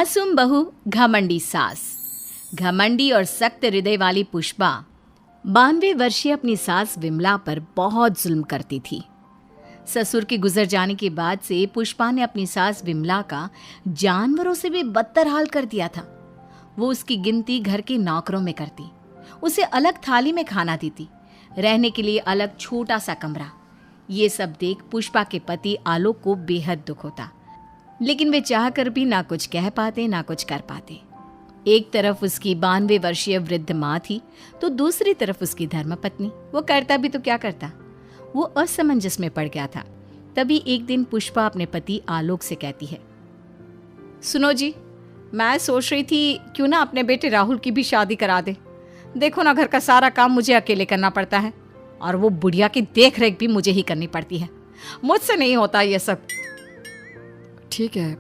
मासूम बहू घमंडी सास। घमंडी और सख्त हृदय वाली पुष्पा 92 वर्षीय अपनी सास विमला पर बहुत जुल्म करती थी। ससुर के गुजर जाने के बाद से पुष्पा ने अपनी सास विमला का जानवरों से भी बदतर हाल कर दिया था। वो उसकी गिनती घर के नौकरों में करती, उसे अलग थाली में खाना देती, रहने के लिए अलग छोटा सा कमरा। ये सब देख पुष्पा के पति आलोक को बेहद दुख होता, लेकिन वे चाहकर भी ना कुछ कह पाते ना कुछ कर पाते। एक तरफ उसकी 92 वर्षीय वृद्ध माँ थी तो दूसरी तरफ उसकी धर्मपत्नी। वो करता भी तो क्या करता, वो असमंजस में पड़ गया था। तभी एक दिन पुष्पा अपने पति आलोक से कहती है, सुनो जी, मैं सोच रही थी क्यों ना अपने बेटे राहुल की भी शादी करा दे। देखो ना, घर का सारा काम मुझे अकेले करना पड़ता है और वो बुढ़िया की देख रेख भी मुझे ही करनी पड़ती है। मुझसे नहीं होता ये सब। ठीक है,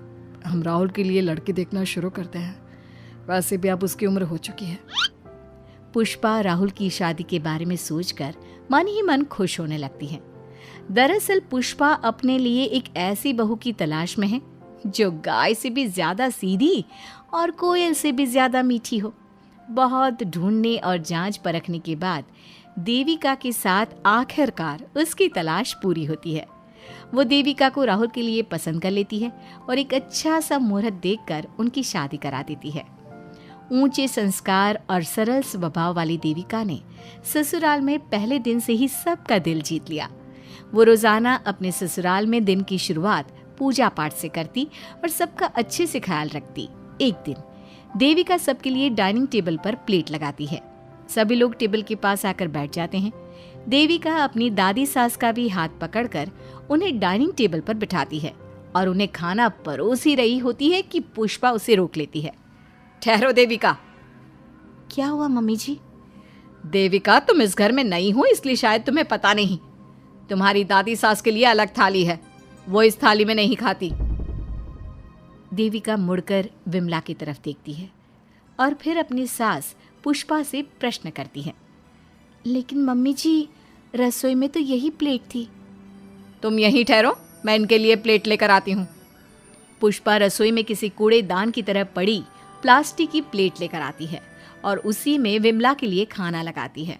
हम राहुल के लिए लड़की देखना शुरू करते हैं। वैसे भी अब उसकी उम्र हो चुकी है। पुष्पा राहुल की शादी के बारे में सोचकर मन ही मन खुश होने लगती है। दरअसल पुष्पा अपने लिए एक ऐसी बहू की तलाश में है जो गाय से भी ज्यादा सीधी और कोयल से भी ज्यादा मीठी हो। बहुत ढूंढने और जांच परखने के बाद देविका के साथ आखिरकार उसकी तलाश पूरी होती है। वो देविका को राहुल के लिए पसंद कर लेती है और एक अच्छा सा मुहूर्त देखकर उनकी शादी करा देती है। ऊंचे संस्कार और सरल स्वभाव वाली देविका ने ससुराल में पहले दिन से ही सबका दिल जीत लिया। वो रोजाना अपने ससुराल में दिन की शुरुआत पूजा पाठ से करती और सबका अच्छे से ख्याल रखती। एक दिन देविका सबके लिए डाइनिंग टेबल पर प्लेट लगाती है। सभी लोग टेबल के पास आकर बैठ जाते हैं। देविका अपनी दादी सास का भी हाथ पकड़कर उन्हें डाइनिंग टेबल पर बिठाती है और उन्हें खाना परोस ही रही होती है कि पुष्पा उसे रोक लेती है। ठहरो देविका। क्या हुआ मम्मी जी? देविका, तुम इस घर में नई हो इसलिए शायद तुम्हें पता नहीं। तुम्हारी दादी सास के लिए अलग थाली है, वो इस थाली में नहीं खाती। देविका मुड़कर विमला की तरफ देखती है और फिर अपनी सास पुष्पा से प्रश्न करती है, लेकिन मम्मी जी, रसोई में तो यही प्लेट थी। तुम यहीं ठहरो, मैं इनके लिए प्लेट लेकर आती हूँ। पुष्पा रसोई में किसी कूड़ेदान की तरह पड़ी प्लास्टिक की प्लेट लेकर आती है और उसी में विमला के लिए खाना लगाती है।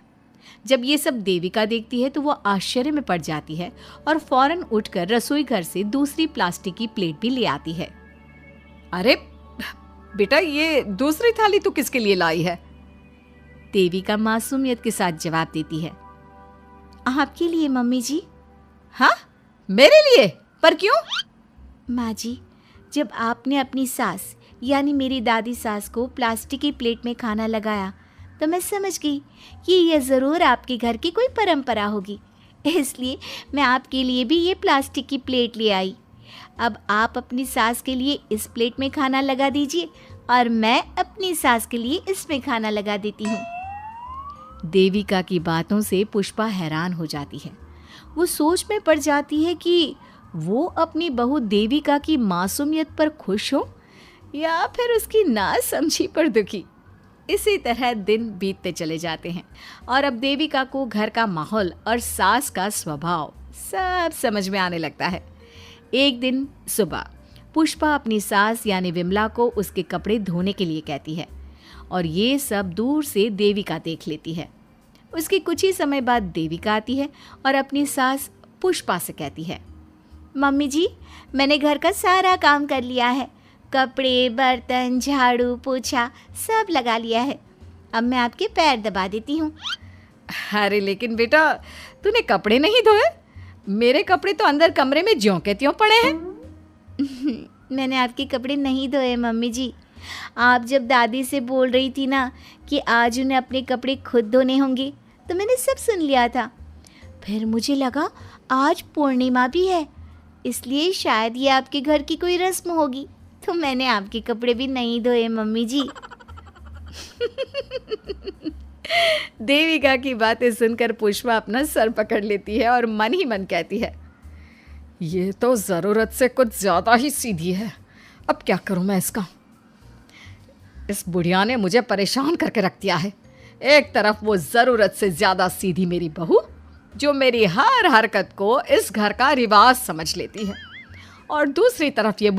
जब ये सब देविका देखती है तो वो आश्चर्य में पड़ जाती है और फौरन उठकर रसोई घर से दूसरी प्लास्टिक की प्लेट भी ले आती है। अरे बेटा, ये दूसरी थाली तू किसके लिए लाई है? देविका मासूमियत के साथ जवाब देती है, आपके लिए मम्मी जी। हाँ, मेरे लिए? पर क्यों? माँ जी, जब आपने अपनी सास यानी मेरी दादी सास को प्लास्टिक की प्लेट में खाना लगाया तो मैं समझ गई कि यह ज़रूर आपके घर की कोई परंपरा होगी, इसलिए मैं आपके लिए भी ये प्लास्टिक की प्लेट ले आई। अब आप अपनी सास के लिए इस प्लेट में खाना लगा दीजिए और मैं अपनी सास के लिए इसमें खाना लगा देती हूँ। देविका की बातों से पुष्पा हैरान हो जाती है। वो सोच में पड़ जाती है कि वो अपनी बहू देविका की मासूमियत पर खुश हो या फिर उसकी नासमझी पर दुखी। इसी तरह दिन बीतते चले जाते हैं और अब देविका को घर का माहौल और सास का स्वभाव सब समझ में आने लगता है। एक दिन सुबह पुष्पा अपनी सास यानी विमला को उसके कपड़े धोने के लिए कहती है और ये सब दूर से देविका देख लेती है। उसके कुछ ही समय बाद देविका आती है और अपनी सास पुष्पा से कहती है, मम्मी जी, मैंने घर का सारा काम कर लिया है। कपड़े, बर्तन, झाड़ू, पोछा सब लगा लिया है। अब मैं आपके पैर दबा देती हूँ। अरे लेकिन बेटा, तूने कपड़े नहीं धोए? मेरे कपड़े तो अंदर कमरे में ज्यों के त्यों पड़े हैं। मैंने आपके कपड़े नहीं धोए मम्मी जी। आप जब दादी से बोल रही थी ना कि आज उन्हें अपने कपड़े खुद धोने होंगे तो मैंने सब सुन लिया था। फिर मुझे लगा आज पूर्णिमा भी है, इसलिए शायद ये आपके घर की कोई रस्म होगी, तो मैंने आपके कपड़े भी नहीं धोए मम्मी जी। देविका की बातें सुनकर पुष्पा अपना सर पकड़ लेती है और मन ही मन कहती है, ये तो ज़रूरत से कुछ ज़्यादा ही सीधी है। अब क्या करूं मैं इसका? इस बुढ़िया ने मुझे परेशान करके रख दिया है। एक तरफ वो ज़रूरत से ज़्यादा सीधी मेरी बहू जो मेरी हर हरकत को इस घर का रिवाज समझ लेती है और दूसरी तरफ ये